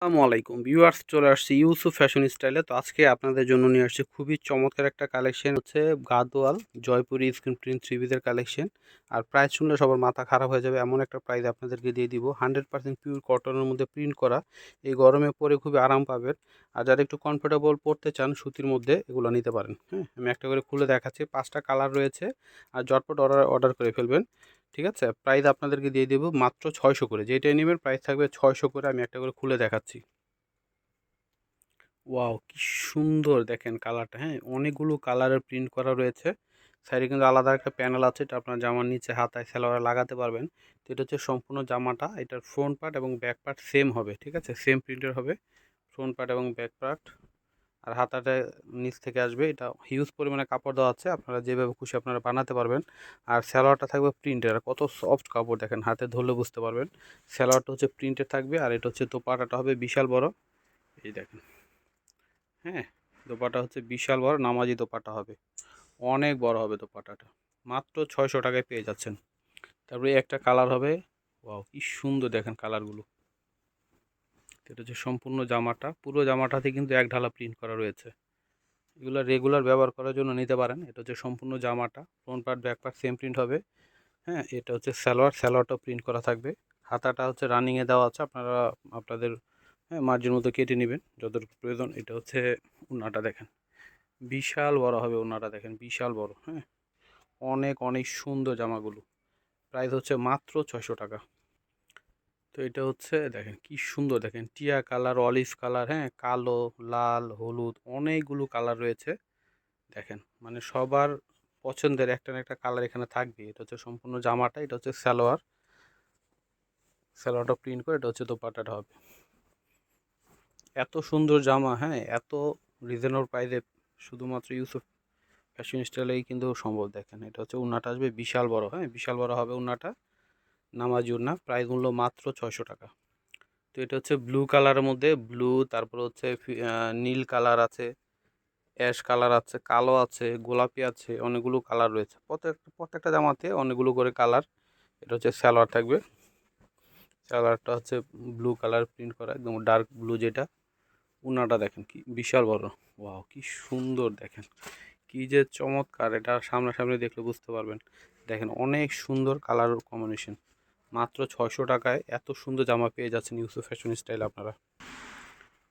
আসসালামু আলাইকুম ভিউয়ার্স, চলে আসছি ইউসুফ ফ্যাশন স্টাইলে। তো আজকে আপনাদের জন্য নিয়ে আসছি খুবই চমৎকার একটা কালেকশন, হচ্ছে Gadwal Jaipuri screen print three পিসের কালেকশন। আর প্রাইস শুনলে সবার মাথা খারাপ হয়ে যাবে, এমন একটা প্রাইস আপনাদেরকে দিয়ে দিব। 100% পিওর কটনের মধ্যে প্রিন্ট করা, এই গরমে পরে খুবই আরাম পাবেন। আর যারা একটু কমফোর্টেবল পড়তে চান সুতির মধ্যে, এগুলো নিতে পারেন। হ্যাঁ, আমি একটা করে খুলে দেখাচ্ছি। 5টা কালার রয়েছে, আর ঝটপট অর্ডার করে ফেলবেন। ঠিক আছে, প্রাইস আপনাদেরকে দিয়ে দেবো মাত্র 600 করে। যেটাই নেবেন প্রাইস থাকবে 600 করে। আমি একটা করে খুলে দেখাচ্ছি। ওয়াও, কি সুন্দর দেখেন কালারটা। হ্যাঁ, অনেকগুলো কালারের প্রিন্ট করা রয়েছে। সাইডে কিন্তু আলাদা একটা প্যানেল আছে, এটা আপনার জামার নিচে হাতায় সেলোয়ারে লাগাতে পারবেন। তো এটা হচ্ছে সম্পূর্ণ জামাটা, এটার ফ্রন্ট পার্ট এবং ব্যাক পার্ট সেম হবে। ঠিক আছে, সেম প্রিন্টের হবে ফ্রন্ট পার্ট এবং ব্যাক পার্ট। আর হাতাটা নিচ থেকে আসবে। এটা হিউজ পরিমাণে কাপড় দেওয়া আছে, আপনারা যেভাবে খুশি আপনারা বানাতে পারবেন। আর সালোয়ারটা থাকবে প্রিন্টের। আর কত সফট কাপড় দেখেন, হাতে ধরলে বুঝতে পারবেন। সালোয়ারটা হচ্ছে প্রিন্টের থাকবে, আর এটা হচ্ছে দোপাট্টাটা হবে বিশাল বড়। এই দেখেন। হ্যাঁ, দোপাট্টা হচ্ছে বিশাল বড় নামাজি দোপাট্টা হবে, অনেক বড় হবে দোপাট্টাটা। মাত্র 600 টাকায় পেয়ে যাচ্ছেন। তারপরে একটা কালার হবে। ওয়াও, কি সুন্দর দেখেন কালারগুলো। এটা হচ্ছে সম্পূর্ণ জামাটা, পুরো জামাটাতে কিন্তু এক ঢালা প্রিন্ট করা রয়েছে। এগুলো রেগুলার ব্যবহার করার জন্য নিতে পারেন। এটা হচ্ছে সম্পূর্ণ জামাটা, front part back part same print হবে। হ্যাঁ, এটা হচ্ছে সালোয়ারটাও প্রিন্ট করা থাকবে। হাতাটা হচ্ছে রানিংয়ে দেওয়া আছে, আপনারা আপনাদের হ্যাঁ মার্জিন মতো কেটে নেবেন যতটুকু প্রয়োজন। এটা হচ্ছে ওড়নাটা দেখেন, বিশাল বড় হবে ওড়নাটা দেখেন, বিশাল বড়। হ্যাঁ, অনেক অনেক সুন্দর জামাগুলো। প্রাইস হচ্ছে মাত্র 600 টাকা। তো এটা হচ্ছে দেখেন কি সুন্দর, দেখেন টিয়া কালার, অলিভ কালার, হ্যাঁ কালো, লাল, হলুদ, অনেকগুলো কালার রয়েছে। দেখেন মানে সবার পছন্দের একটা না একটা কালার এখানে থাকবে। এটা হচ্ছে সম্পূর্ণ জামাটা, এটা হচ্ছে সালোয়ারটা প্রিন্ট করে, এটা হচ্ছে দোপাট্টাটা হবে। এত সুন্দর জামা, হ্যাঁ এত রিজনেবল প্রাইসে শুধুমাত্র ইউসুফ ফ্যাশন স্টাইলেই কিন্তু সম্ভব। দেখেন এটা হচ্ছে উন্নাটা আসবে বিশাল বড়। হ্যাঁ, বিশাল বড় হবে উন্নাটা, নামাজি উন্না। প্রাইস মূল্য মাত্র 600 টাকা। তো এটা হচ্ছে ব্লু কালারের মধ্যে, ব্লু, তারপর হচ্ছে নীল কালার আছে, অ্যাশ কালার আছে, কালো আছে, গোলাপি আছে, অনেকগুলো কালার রয়েছে। প্রত্যেকটা জামাতে অনেকগুলো করে কালার। এটা হচ্ছে সালোয়ার থাকবে। সালোয়ারটা হচ্ছে ব্লু কালার প্রিন্ট করা, একদম ডার্ক ব্লু যেটা। উন্নাটা দেখেন কি বিশাল বড়। ওয়াও, কি সুন্দর দেখেন, কি যে চমৎকার। এটা সামনাসামনি দেখলে বুঝতে পারবেন। দেখেন অনেক সুন্দর কালার কম্বিনেশন। মাত্র 600 টাকায় এত সুন্দর জামা পেয়ে যাচ্ছেন ইউসুফ ফ্যাশন স্টাইল আপনারা।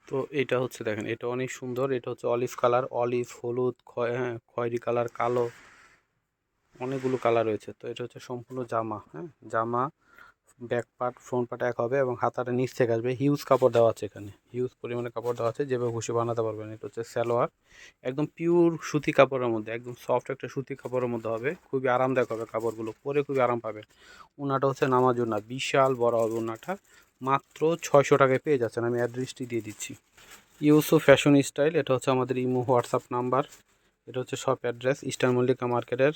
তো এটা হচ্ছে দেখেন, এটা অনেক সুন্দর। এটা হচ্ছে অলিভ কালার, অলিভ, হলুদ, হ্যাঁ খয়েরি কালার, কালো, অনেকগুলো কালার রয়েছে। তো এটা হচ্ছে সম্পূর্ণ জামা। হ্যাঁ, জামা ব্যাক পার্ট ফ্রন্ট পার্ট এক হবে, এবং হাতাটা নিচ থেকে আসবে। হিউজ কাপড় দেওয়া আছে এখানে, হিউজ পরিমাণে কাপড় দেওয়া আছে, যেভাবে খুশি বানাতে পারবেন। এটা হচ্ছে সালোয়ার, একদম পিওর সুতি কাপড়ের মধ্যে, একদম সফট একটা সুতি কাপড়ের মধ্যে হবে। খুবই আরামদায়ক হবে কাপড়গুলো, পরে খুবই আরাম পাবেন। ওনাটা হচ্ছে নামাজ ওনা, বিশাল বড় হবে ওনাটা। মাত্র 600 টাকায় পেয়ে যাচ্ছেন। আমি অ্যাড্রেসটি দিয়ে দিচ্ছি, ইউসুফ ফ্যাশন স্টাইল। এটা হচ্ছে আমাদের ইমো হোয়াটসঅ্যাপ নাম্বার। এটা হচ্ছে শপ অ্যাড্রেস ইস্টার্ন মল্লিকা মার্কেটের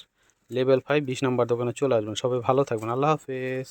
লেভেল 5 20 নাম্বার দোকানে চলে আসবেন। সবাই ভালো থাকবেন, আল্লাহ হাফেজ।